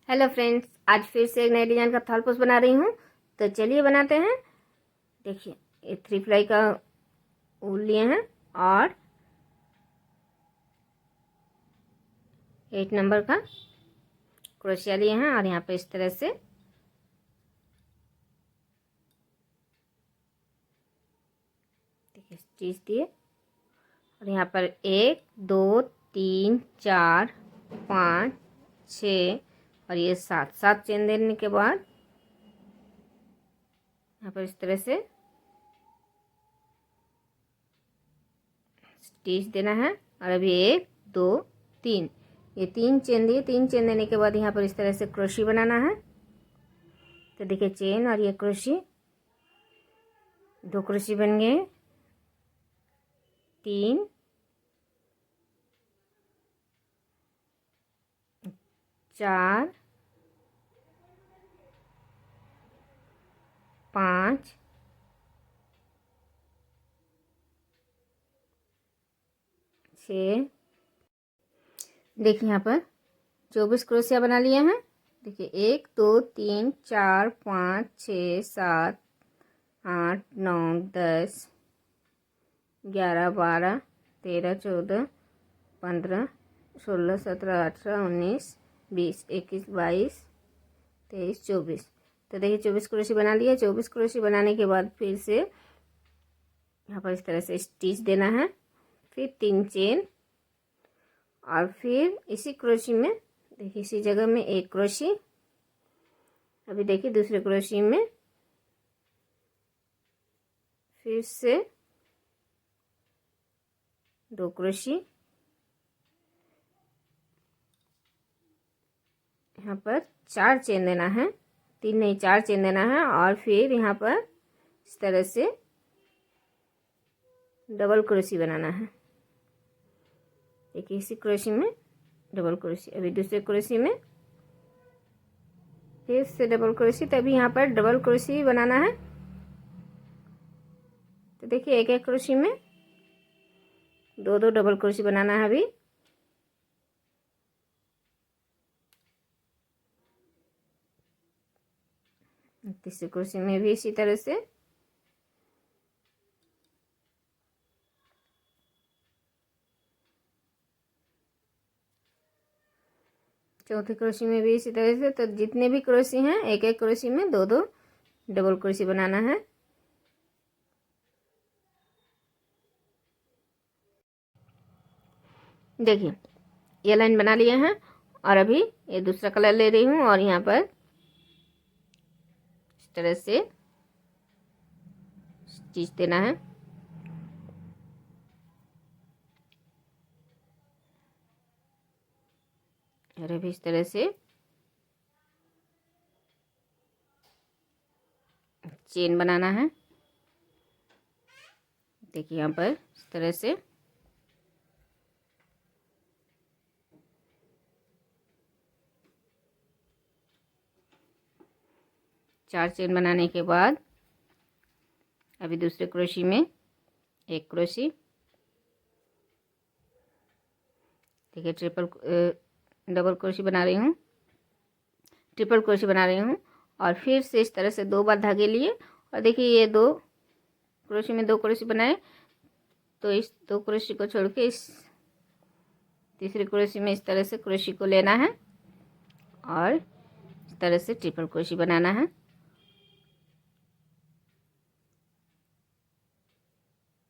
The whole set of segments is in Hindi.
हेलो फ्रेंड्स, आज फिर से एक नए डिजाइन का थॉल पोस्ट बना रही हूँ। तो चलिए बनाते हैं। देखिए, ये 3 प्लाई का ऊल लिए हैं और 8 नंबर का क्रोशिया लिए हैं और यहाँ पे इस तरह से देखिए स्टिच दिए और यहाँ पर 1 2 3 4 5 6 और ये 7 चेन देने के बाद यहाँ पर इस तरह से स्टिच देना है। और अभी 1 2 3 ये 3 चेन दिए। 3 चेन देने के बाद यहाँ पर इस तरह से क्रोशी बनाना है। तो देखिए चेन और ये क्रोशी, 2 क्रोशी बन गए, 3 4 5 6। देखिए यहाँ पर 24 क्रोशिया बना लिए हैं। देखिए 1 2 3 4 5 6 7 8 9 10 11 12 13 14 15 16 17 18 19 20 21 22 23 24। तो देखिए 24 क्रोशी बना लिया। 24 क्रोशी बनाने के बाद फिर से यहाँ पर इस तरह से स्टिच देना है, फिर 3 चेन और फिर इसी क्रोशी में देखिए इसी जगह में 1 क्रोशी। अभी देखिए दूसरे क्रोशी में फिर से 2 क्रोशी, यहाँ पर 4 चेन देना है, 3 नहीं 4 चेन देना है और फिर यहाँ पर इस तरह से डबल क्रोशी बनाना है। देखिए इसी क्रोशी में डबल क्रोशी, अभी दूसरे क्रोशी में फिर से डबल क्रोशी। तभी यहाँ पर डबल क्रोशी बनाना है। तो देखिए एक एक क्रोशी में 2 डबल क्रोशी बनाना है। अभी तीसरे क्रोशी में भी इसी तरह से, चौथे क्रोशी में भी इसी तरह से। तो जितने भी क्रोशी हैं एक एक क्रोशी में 2 डबल क्रोशी बनाना है। देखिए ये लाइन बना लिए हैं और अभी ये दूसरा कलर ले रही हूँ और यहाँ पर इस तरह से स्टिच देना है। और अभी इस तरह से चेन बनाना है। देखिए यहाँ पर इस तरह से चार चेन बनाने के बाद अभी दूसरे क्रोशी में 1 क्रोशी, देखिए डबल क्रोशी बना रही हूँ, ट्रिपल क्रोशी बना रही हूँ और फिर से इस तरह से 2 बार धागे लिए और देखिए ये 2 क्रोशी में 2 क्रोशी बनाए। तो इस 2 क्रोशी को छोड़ के इस तीसरे क्रोशी में इस तरह से क्रोशी को लेना है और इस तरह से ट्रिपल क्रोशी बनाना है।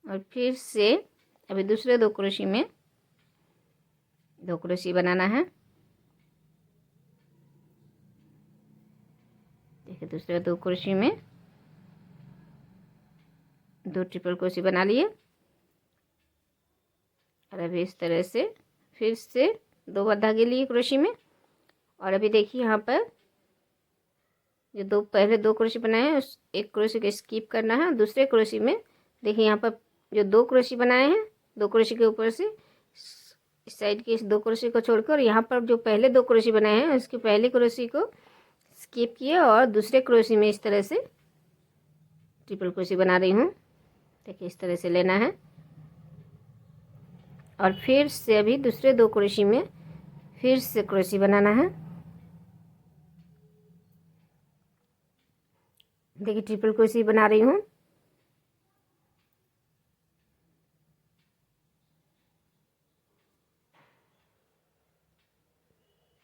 और फिर से अभी दूसरे 2 क्रोशी में 2 क्रोशी बनाना है। देखिए दूसरे 2 क्रोशी में 2 ट्रिपल क्रोशी बना लिए और अभी इस तरह से फिर से 2 बार धागे लिए क्रोशी में। और अभी देखिए यहाँ पर जो पहले 2 क्रोशी बनाए हैं उस 1 क्रोशी को स्किप करना है। दूसरे क्रोशी में देखिए यहाँ पर जो 2 क्रोशी बनाए हैं 2 क्रोशी के ऊपर से इस साइड के इस 2 क्रोशी को छोड़कर यहाँ पर जो पहले 2 क्रोशी बनाए हैं उसकी पहली क्रोशी को स्किप किए और दूसरे क्रोशी में इस तरह से ट्रिपल क्रोशी बना रही हूँ। देखिए इस तरह से लेना है और फिर से अभी दूसरे 2 क्रोशी में फिर से क्रोशी बनाना है। देखिए ट्रिपल क्रोशे बना रही हूँ।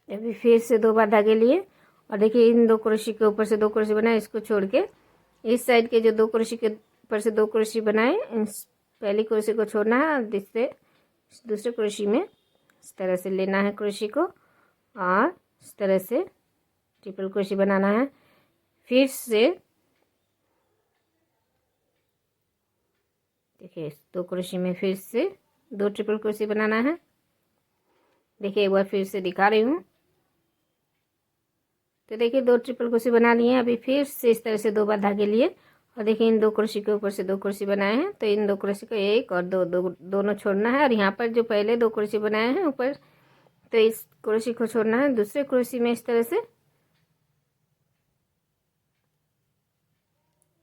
अभी फिर से 2 बार धागे लिए और देखिए इन 2 क्रोशे के ऊपर से 2 क्रोशे बनाए, इसको छोड़ के इस साइड के जो 2 क्रोशे के ऊपर से 2 क्रोशे बनाए, इस पहली क्रोशे को छोड़ना है और दूसरे क्रोशे में इस तरह से लेना है क्रोशे को और इस तरह से ट्रिपल क्रोशे बनाना है। फिर से देखिए 2 क्रोशे में फिर से 2 ट्रिपल क्रोशे बनाना है। देखिए एक बार फिर से दिखा रही हूँ। तो देखिए 2 ट्रिपल क्रोशे बना लिए हैं। अभी फिर से इस तरह से 2 बार धागे लिए और देखिए इन 2 क्रोशे के ऊपर से 2 क्रोशे बनाए हैं। तो इन 2 क्रोशे को 1 और 2 दोनों छोड़ना है और यहाँ पर जो पहले 2 क्रोशे बनाए हैं ऊपर, तो इस क्रोशे को छोड़ना है। दूसरे क्रोशे में इस तरह से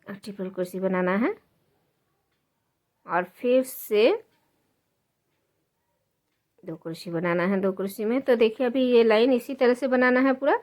और ट्रिपल क्रोशे बनाना है और फिर से 2 क्रोशे बनाना है 2 क्रोशे में। तो देखिए अभी ये लाइन इसी तरह से बनाना है पूरा।